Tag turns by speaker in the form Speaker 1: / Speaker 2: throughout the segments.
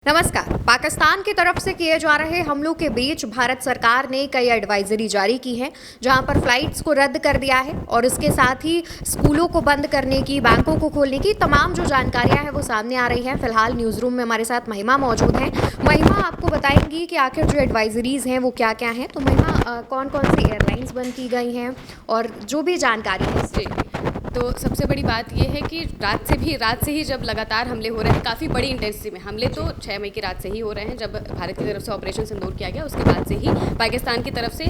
Speaker 1: नमस्कार। पाकिस्तान की तरफ से किए जा रहे हमलों के बीच भारत सरकार ने कई एडवाइजरी जारी की हैं, जहां पर फ्लाइट्स को रद्द कर दिया है और इसके साथ ही स्कूलों को बंद करने की, बैंकों को खोलने की तमाम जो जानकारियां हैं वो सामने आ रही हैं। फिलहाल न्यूज़ रूम में हमारे साथ महिमा मौजूद हैं। महिमा आपको बताएंगी कि आखिर जो एडवाइजरीज हैं वो क्या क्या हैं। तो महिमा, कौन कौन सी एयरलाइंस बंद की गई हैं और जो भी जानकारी है
Speaker 2: जी, तो सबसे बड़ी बात ये है कि रात से ही जब लगातार हमले हो रहे हैं, काफ़ी बड़ी इंटेंसिटी में हमले तो 6 मई की रात से ही हो रहे हैं, जब भारत की तरफ से ऑपरेशन सिंदूर किया गया। उसके बाद से ही पाकिस्तान की तरफ से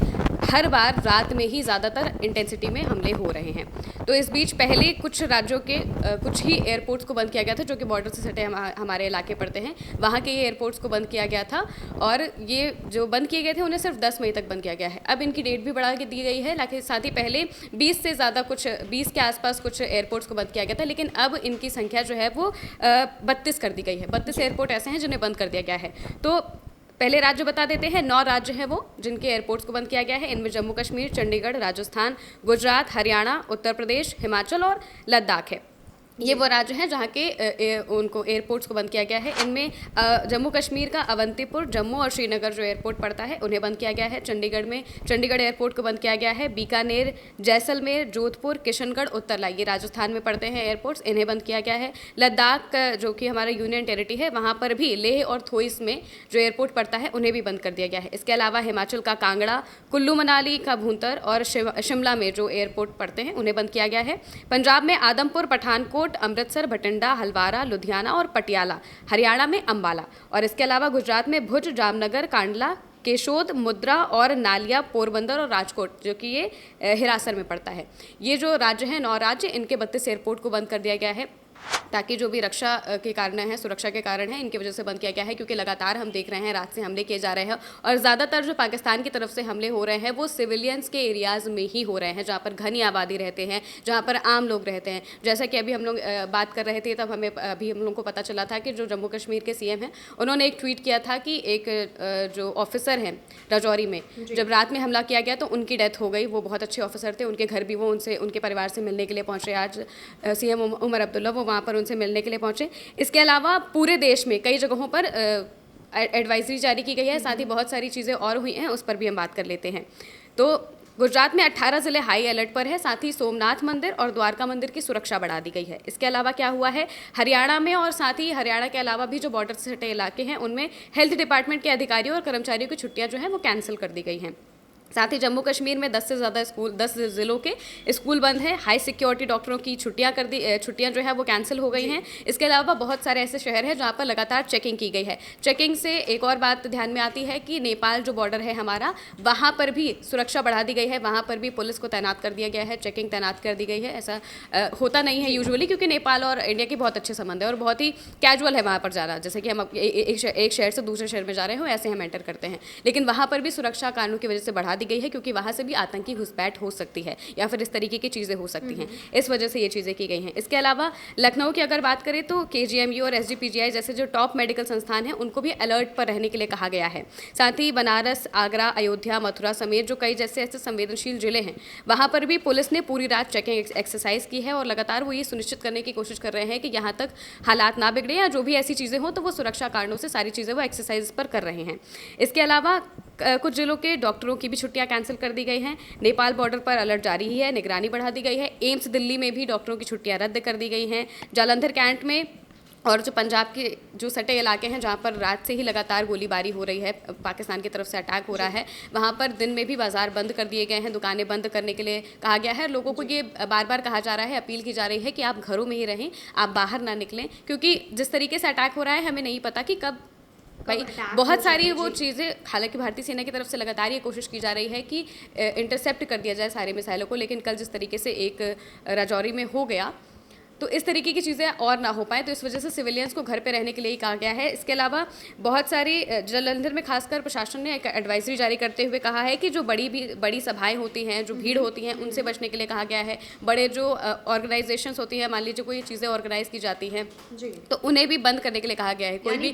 Speaker 2: हर बार रात में ही ज़्यादातर इंटेंसिटी में हमले हो रहे हैं। तो इस बीच पहले कुछ राज्यों के कुछ ही एयरपोर्ट्स को बंद किया गया था, जो कि बॉर्डर से सटे हमारे इलाके पड़ते हैं। वहाँ के ये एयरपोर्ट्स को बंद किया गया था और ये जो बंद किए गए थे उन्हें सिर्फ 10 मई तक बंद किया गया है। अब इनकी डेट भी बढ़ा के दी गई है, लेकिन साथ ही पहले 20 से ज़्यादा, कुछ 20 के आसपास कुछ एयरपोर्ट्स को बंद किया गया था, लेकिन अब इनकी संख्या जो है वो 32 कर दी गई है। 32 एयरपोर्ट ऐसे हैं जिन्हें बंद कर दिया गया है। तो पहले राज्य बता देते हैं। 9 राज्य हैं वो जिनके एयरपोर्ट्स को बंद किया गया है। इनमें जम्मू कश्मीर, चंडीगढ़, राजस्थान, गुजरात, हरियाणा, उत्तर प्रदेश, हिमाचल और लद्दाख है। ये वो राज्य हैं जहाँ के उनको एयरपोर्ट्स को बंद किया गया है। इनमें जम्मू कश्मीर का अवंतीपुर, जम्मू और श्रीनगर जो एयरपोर्ट पड़ता है उन्हें बंद किया गया है। चंडीगढ़ एयरपोर्ट को बंद किया गया है। बीकानेर, जैसलमेर, जोधपुर, किशनगढ़, उत्तरलाई, ये राजस्थान में पड़ते हैं एयरपोर्ट्स, इन्हें बंद किया गया है। लद्दाख जो कि हमारा यूनियन टेरिटरी है, वहाँ पर भी लेह और थोइस में जो एयरपोर्ट पड़ता है उन्हें भी बंद कर दिया गया है। इसके अलावा हिमाचल का कांगड़ा, कुल्लू मनाली का भूंतर और शिमला में जो एयरपोर्ट पड़ते हैं उन्हें बंद किया गया है। पंजाब में आदमपुर, पठानकोट, अमृतसर, भटिंडा, हलवारा, लुधियाना और पटियाला। हरियाणा में अंबाला और इसके अलावा गुजरात में भुज, जामनगर, कांडला, केशोद, मुद्रा और नालिया, पोरबंदर और राजकोट, जो कि ये हिरासर में पड़ता है। ये जो राज्य हैं, 9 राज्य, इनके 32 एयरपोर्ट को बंद कर दिया गया है, ताकि जो भी रक्षा के कारण हैं, सुरक्षा के कारण हैं, इनकी वजह से बंद किया गया है। क्योंकि लगातार हम देख रहे हैं रात से हमले किए जा रहे हैं और ज़्यादातर जो पाकिस्तान की तरफ से हमले हो रहे हैं वो सिविलियंस के एरियाज़ में ही हो रहे हैं, जहाँ पर घनी आबादी रहते हैं, जहाँ पर आम लोग रहते हैं। जैसा कि अभी हम लोग बात कर रहे थे, तब अभी हम लोग को पता चला था कि जो जम्मू कश्मीर के CM हैं, उन्होंने एक ट्वीट किया था कि एक जो ऑफिसर हैं राजौरी में, जब रात में हमला किया गया तो उनकी डेथ हो गई। वो बहुत अच्छे ऑफिसर थे, उनके घर भी वो उनके परिवार से मिलने के लिए पहुँचे। आज CM उमर अब्दुल्ला वो वहाँ पर उनसे मिलने के लिए पहुंचे। इसके अलावा पूरे देश में कई जगहों पर एडवाइजरी जारी की गई है। साथ ही बहुत सारी चीज़ें और हुई हैं, उस पर भी हम बात कर लेते हैं। तो गुजरात में 18 ज़िले हाई अलर्ट पर है। साथ ही सोमनाथ मंदिर और द्वारका मंदिर की सुरक्षा बढ़ा दी गई है। इसके अलावा क्या हुआ है, हरियाणा में और साथ ही हरियाणा के अलावा भी जो बॉर्डर से सटे इलाके हैं उनमें हेल्थ डिपार्टमेंट के अधिकारियों और कर्मचारियों की छुट्टियाँ जो हैं वो कैंसिल कर दी गई हैं। साथ ही जम्मू कश्मीर में 10 से ज़्यादा स्कूल, 10 ज़िलों के स्कूल बंद हैं। हाई सिक्योरिटी डॉक्टरों की छुट्टियां जो है वो कैंसिल हो गई हैं। इसके अलावा बहुत सारे ऐसे शहर हैं जहां पर लगातार चेकिंग की गई है। चेकिंग से एक और बात ध्यान में आती है कि नेपाल जो बॉर्डर है हमारा, वहां पर भी सुरक्षा बढ़ा दी गई है। वहां पर भी पुलिस को तैनात कर दिया गया है, चेकिंग तैनात कर दी गई है। ऐसा होता नहीं है यूजुअली, क्योंकि नेपाल और इंडिया के बहुत अच्छे संबंध है और बहुत ही कैजुअल है वहाँ पर जाना। जैसे कि हम एक शहर से दूसरे शहर में जा रहे हो, ऐसे हम एंटर करते हैं। लेकिन वहाँ पर भी सुरक्षा कारणों की वजह से बढ़ा दी गई है, क्योंकि वहाँ से भी आतंकी घुसपैठ हो सकती है या फिर इस तरीके की चीज़ें हो सकती हैं। इस वजह से ये चीज़ें की गई हैं। इसके अलावा लखनऊ की अगर बात करें तो KGMU और SGPGI जैसे जो टॉप मेडिकल संस्थान हैं उनको भी अलर्ट पर रहने के लिए कहा गया है। साथ ही बनारस, आगरा, अयोध्या, मथुरा समेत जो कई जैसे ऐसे संवेदनशील जिले हैं, वहाँ पर भी पुलिस ने पूरी रात चेकिंग एक्सरसाइज की है और लगातार वो ये सुनिश्चित करने की कोशिश कर रहे हैं कि यहाँ तक हालात ना बिगड़े या जो भी ऐसी चीज़ें हों तो वो सुरक्षा कारणों से सारी चीज़ें वो एक्सरसाइज पर कर रहे हैं। इसके अलावा कुछ जिलों के डॉक्टरों की भी छुट्टियां कैंसिल कर दी गई हैं। नेपाल बॉर्डर पर अलर्ट जारी ही है, निगरानी बढ़ा दी गई है। एम्स दिल्ली में भी डॉक्टरों की छुट्टियां रद्द कर दी गई हैं। जालंधर कैंट में और जो पंजाब के जो सटे इलाके हैं जहाँ पर रात से ही लगातार गोलीबारी हो रही है, पाकिस्तान की तरफ से अटैक हो रहा है, वहाँ पर दिन में भी बाजार बंद कर दिए गए हैं, दुकानें बंद करने के लिए कहा गया है। लोगों को ये बार बार कहा जा रहा है, अपील की जा रही है कि आप घरों में ही रहें, आप बाहर ना निकलें, क्योंकि जिस तरीके से अटैक हो रहा है हमें नहीं पता कि कब भाई बहुत सारी वो चीज़ें। हालांकि भारतीय सेना की तरफ से लगातार ये कोशिश की जा रही है कि इंटरसेप्ट कर दिया जाए सारे मिसाइलों को, लेकिन कल जिस तरीके से एक राजौरी में हो गया तो इस तरीके की चीज़ें और ना हो पाए, तो इस वजह से सिविलियंस को घर पे रहने के लिए ही कहा गया है। इसके अलावा बहुत सारी जालंधर में खासकर प्रशासन ने एक एडवाइजरी जारी करते हुए कहा है कि जो बड़ी सभाएं होती हैं, जो भीड़ होती हैं, उनसे बचने के लिए कहा गया है। बड़े जो ऑर्गेनाइजेशंस होती हैं, मान लीजिए कोई चीज़ें ऑर्गेनाइज की जाती हैं तो उन्हें भी बंद करने के लिए कहा गया है। कोई भी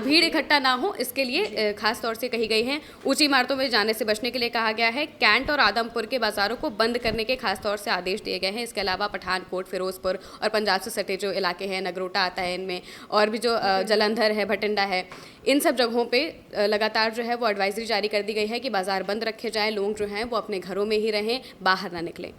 Speaker 2: भीड़ इकट्ठा ना हो, इसके लिए खास तौर से कही गई है। ऊंची इमारतों में जाने से बचने के लिए कहा गया है। कैंट और आदमपुर के बाजारों को बंद करने के खास तौर से आदेश दिए गए हैं। इसके अलावा पठानकोट, फिरोजपुर, बिलासपुर और पंजाब से सटे जो इलाके हैं, नगरोटा आता है इनमें, और भी जो जालंधर है, भटिंडा है, इन सब जगहों पे लगातार जो है वो एडवाइजरी जारी कर दी गई है कि बाज़ार बंद रखे जाएँ, लोग जो हैं वो अपने घरों में ही रहें, बाहर ना निकलें।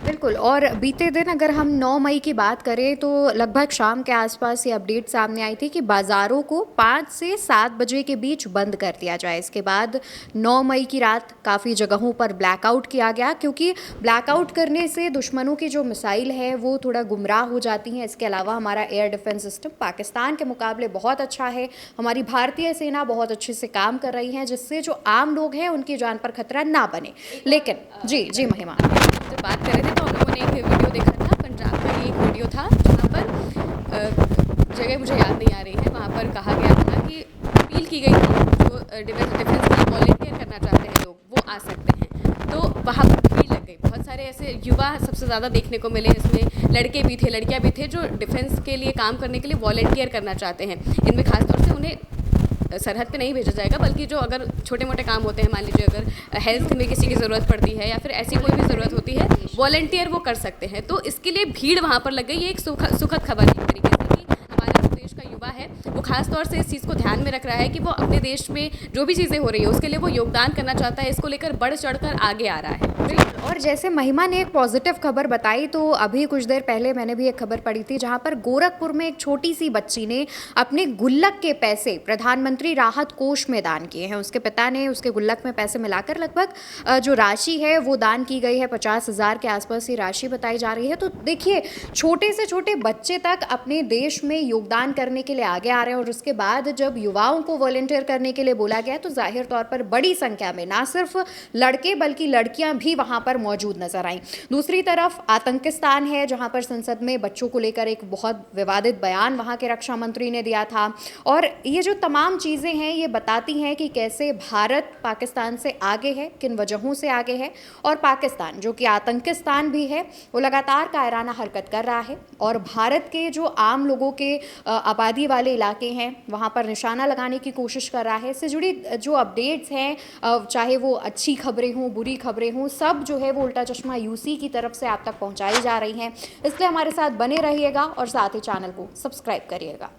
Speaker 1: बिल्कुल। और बीते दिन अगर हम 9 मई की बात करें तो लगभग शाम के आसपास ये अपडेट सामने आई थी कि बाज़ारों को 5 से 7 बजे के बीच बंद कर दिया जाए। इसके बाद 9 मई की रात काफ़ी जगहों पर ब्लैकआउट किया गया, क्योंकि ब्लैकआउट करने से दुश्मनों की जो मिसाइल है वो थोड़ा गुमराह हो जाती हैं। इसके अलावा हमारा एयर डिफेंस सिस्टम पाकिस्तान के मुकाबले बहुत अच्छा है, हमारी भारतीय सेना बहुत अच्छे से काम कर रही है, जिससे जो आम लोग हैं उनकी जान पर खतरा ना बने। लेकिन जी महिमा,
Speaker 2: जब बात कर रहे थे तो हम लोगों ने एक वीडियो देखा था, पंजाब का ही एक वीडियो था जहाँ पर जगह मुझे याद नहीं आ रही है, वहाँ पर कहा गया था कि अपील की गई थी जो डिफेंस का वॉलंटियर करना चाहते हैं लोग वो आ सकते हैं, तो वहाँ पर भीड़ लग गई। बहुत सारे ऐसे युवा सबसे ज़्यादा देखने को मिले, इसमें लड़के भी थे, लड़कियाँ भी थे जो डिफेंस के लिए काम करने के लिए वॉलंटियर करना चाहते हैं। इनमें खासतौर से उन्हें सरहद पे नहीं भेजा जाएगा, बल्कि जो अगर छोटे मोटे काम होते हैं, मान लीजिए अगर हेल्थ में किसी की ज़रूरत पड़ती है या फिर ऐसी कोई भी ज़रूरत होती है, वॉलंटियर वो कर सकते हैं। तो इसके लिए भीड़ वहाँ पर लग गई। ये एक सुखद खबर है एक तरीके से कि हमारा जो देश का युवा है वो खास तौर से इस चीज़ को ध्यान में रख रहा है कि वो अपने देश में जो भी चीज़ें हो रही है उसके लिए वो योगदान करना चाहता है, इसको लेकर बढ़ चढ़ कर आगे आ रहा है।
Speaker 1: और जैसे महिमा ने एक पॉजिटिव खबर बताई, तो अभी कुछ देर पहले मैंने भी एक खबर पढ़ी थी जहां पर गोरखपुर में एक छोटी सी बच्ची ने अपने गुल्लक के पैसे प्रधानमंत्री राहत कोष में दान किए हैं। उसके पिता ने उसके गुल्लक में पैसे मिलाकर लगभग जो राशि है वो दान की गई है, 50,000 के आसपास ये राशि बताई जा रही है। तो देखिए, छोटे से छोटे बच्चे तक अपने देश में योगदान करने के लिए आगे आ रहे हैं, और उसके बाद जब युवाओं को वॉलंटियर करने के लिए बोला गया तो जाहिर तौर पर बड़ी संख्या में ना सिर्फ लड़के बल्कि लड़कियां भी वहां पर मौजूद नजर आई। दूसरी तरफ आतंकिस्तान है, जहां पर संसद में बच्चों को लेकर एक बहुत विवादित बयान वहां के रक्षा मंत्री ने दिया था। और ये जो तमाम चीज़ें हैं ये बताती हैं कि कैसे भारत पाकिस्तान से आगे है, किन वजहों से आगे है, और पाकिस्तान जो कि आतंकिस्तान भी है वो लगातार कायराना हरकत कर रहा है, और भारत के जो आम लोगों के आबादी वाले इलाके हैं वहाँ पर निशाना लगाने की कोशिश कर रहा है। इससे जुड़ी जो अपडेट्स हैं, चाहे वो अच्छी खबरें हों, बुरी खबरें हों, सब जो है वो उल्टा चश्मा यूसी की तरफ से आप तक पहुँचाई जा रही हैं। इसलिए हमारे साथ बने रहिएगा और साथ ही चैनल को सब्सक्राइब करिएगा।